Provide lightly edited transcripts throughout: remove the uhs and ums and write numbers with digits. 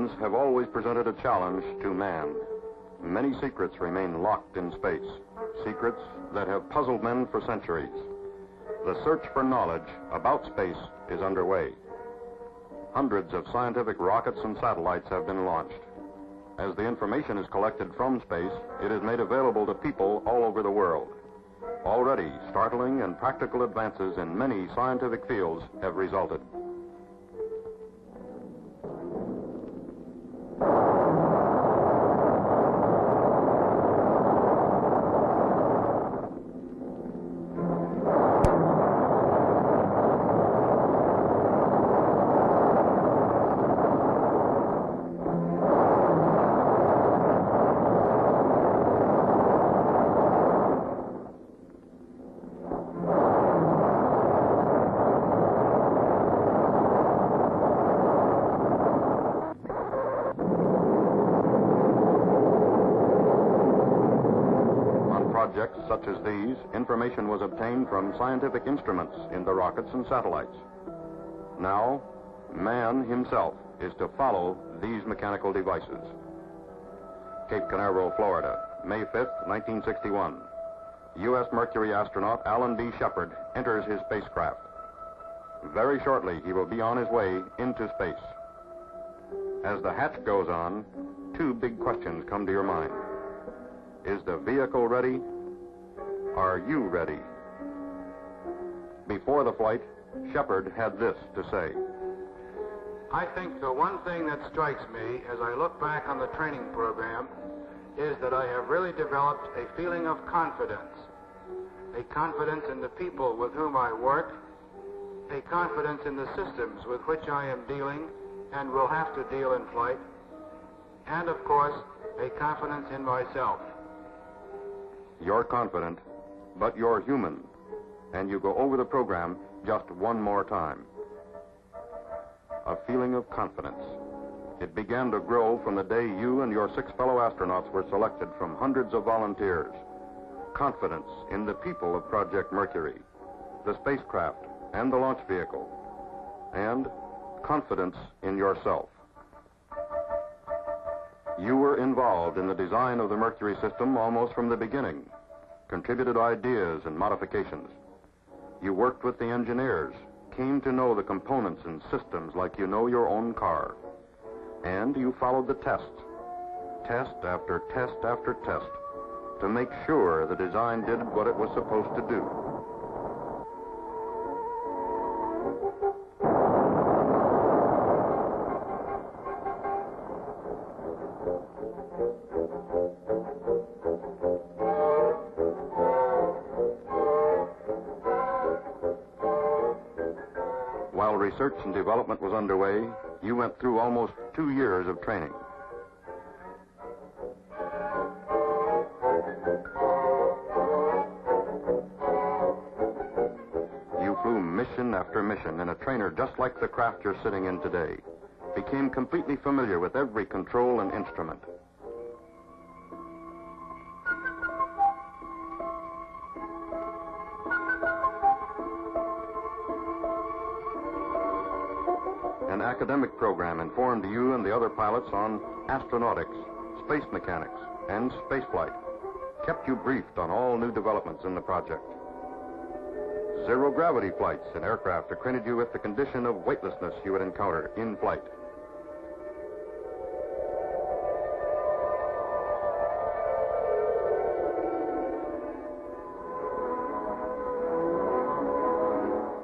oceans have always presented a challenge to man. Many secrets remain locked in space, secrets that have puzzled men for centuries. The search for knowledge about space is underway. Hundreds of scientific rockets and satellites have been launched. As the information is collected from space, it is made available to people all over the world. Already, startling and practical advances in many scientific fields have resulted. Projects such as these, information was obtained from scientific instruments in the rockets and satellites. Now, man himself is to follow these mechanical devices. Cape Canaveral, Florida, May 5th, 1961. U.S. Mercury astronaut Alan B. Shepard enters his spacecraft. Very shortly, he will be on his way into space. As the hatch goes on, two big questions come to your mind. Is the vehicle ready? Are you ready? Before the flight, Shepard had this to say. I think the one thing that strikes me as I look back on the training program is that I have really developed a feeling of confidence. A confidence in the people with whom I work, a confidence in the systems with which I am dealing and will have to deal in flight, and of course, a confidence in myself. You're confident, but you're human, and you go over the program just one more time. A feeling of confidence. It began to grow from the day you and your 6 fellow astronauts were selected from hundreds of volunteers. Confidence in the people of Project Mercury, the spacecraft, and the launch vehicle, and confidence in yourself. You were involved in the design of the Mercury system almost from the beginning, contributed ideas and modifications. You worked with the engineers, came to know the components and systems like you know your own car. And you followed the test after test after test, to make sure the design did what it was supposed to do. While research and development was underway, you went through almost 2 years of training. You flew mission after mission in a trainer just like the craft you're sitting in today. Became completely familiar with every control and instrument. An academic program informed you and the other pilots on astronautics, space mechanics, and spaceflight. Kept you briefed on all new developments in the project. Zero-gravity flights in aircraft acquainted you with the condition of weightlessness you would encounter in flight.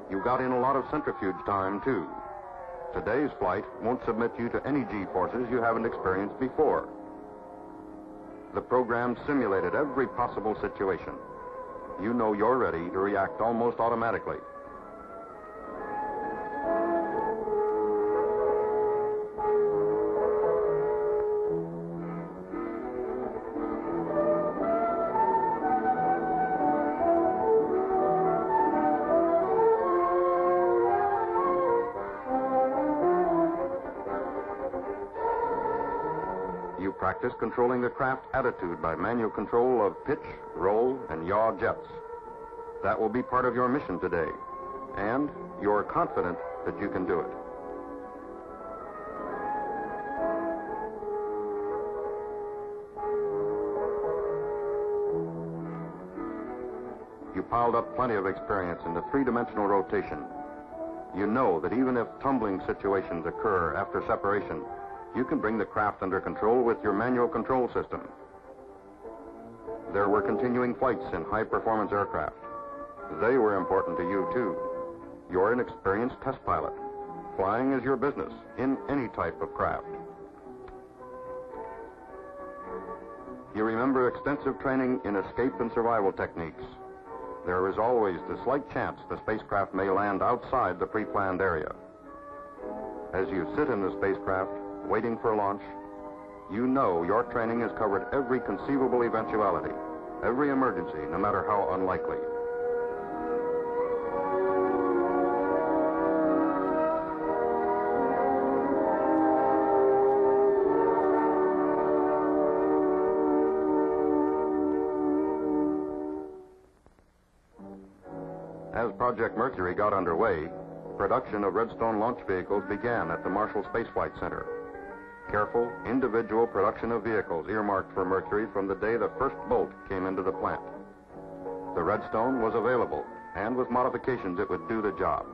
You got in a lot of centrifuge time, too. Today's flight won't submit you to any G-forces you haven't experienced before. The program simulated every possible situation. You know you're ready to react almost automatically. You practice controlling the craft attitude by manual control of pitch, roll, and yaw jets. That will be part of your mission today, and you're confident that you can do it. piled up plenty of experience into three-dimensional rotation. You know that even if tumbling situations occur after separation, you can bring the craft under control with your manual control system. There were continuing flights in high-performance aircraft. They were important to you, too. You're an experienced test pilot. Flying is your business in any type of craft. You remember extensive training in escape and survival techniques. There is always the slight chance the spacecraft may land outside the pre-planned area. As you sit in the spacecraft, waiting for launch, you know your training has covered every conceivable eventuality, every emergency, no matter how unlikely. As Project Mercury got underway, production of Redstone launch vehicles began at the Marshall Space Flight Center. Careful, individual production of vehicles earmarked for Mercury from the day the first bolt came into the plant. The Redstone was available, and with modifications it would do the job.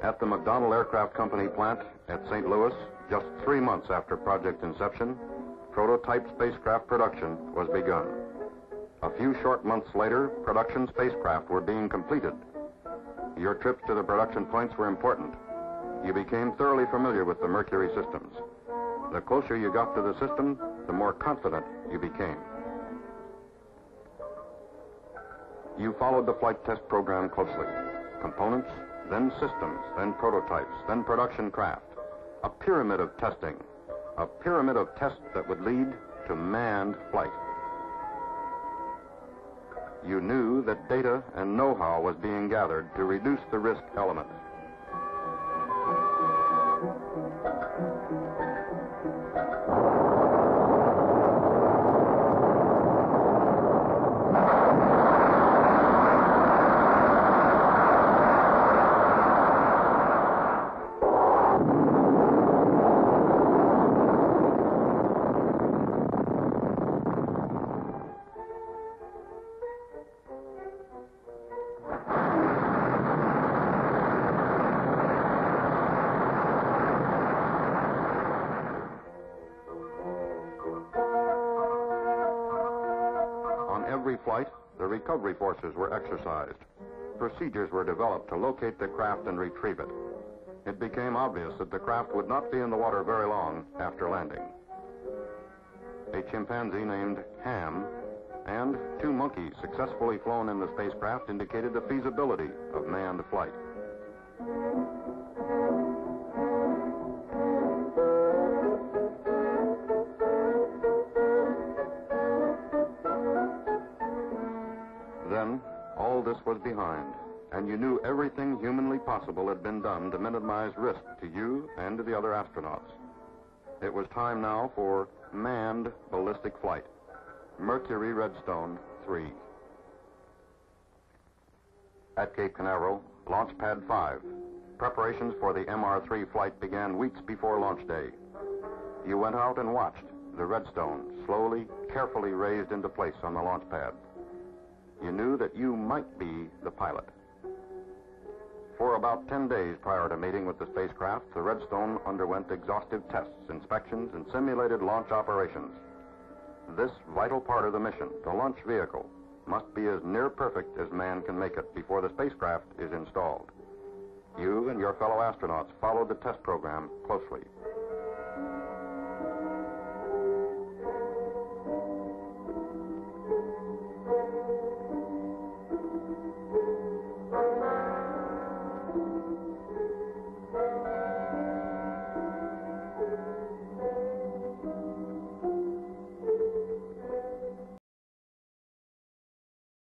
At the McDonnell Aircraft Company plant at St. Louis, just 3 months after project inception, prototype spacecraft production was begun. A few short months later, production spacecraft were being completed. Your trips to the production points were important. You became thoroughly familiar with the Mercury systems. The closer you got to the system, the more confident you became. You followed the flight test program closely. Components, then systems, then prototypes, then production craft. A pyramid of testing. A pyramid of tests that would lead to manned flight. You knew that data and know-how was being gathered to reduce the risk element. Every flight, the recovery forces were exercised. Procedures were developed to locate the craft and retrieve it. It became obvious that the craft would not be in the water very long after landing. A chimpanzee named Ham and 2 monkeys successfully flown in the spacecraft indicated the feasibility of manned flight. Then, all this was behind, and you knew everything humanly possible had been done to minimize risk to you and to the other astronauts. It was time now for manned ballistic flight. Mercury Redstone 3. At Cape Canaveral, Launch Pad 5. Preparations for the MR3 flight began weeks before launch day. You went out and watched the Redstone slowly, carefully raised into place on the launch pad. You knew that you might be the pilot. For about 10 days prior to meeting with the spacecraft, the Redstone underwent exhaustive tests, inspections, and simulated launch operations. This vital part of the mission, the launch vehicle, must be as near perfect as man can make it before the spacecraft is installed. You and your fellow astronauts followed the test program closely.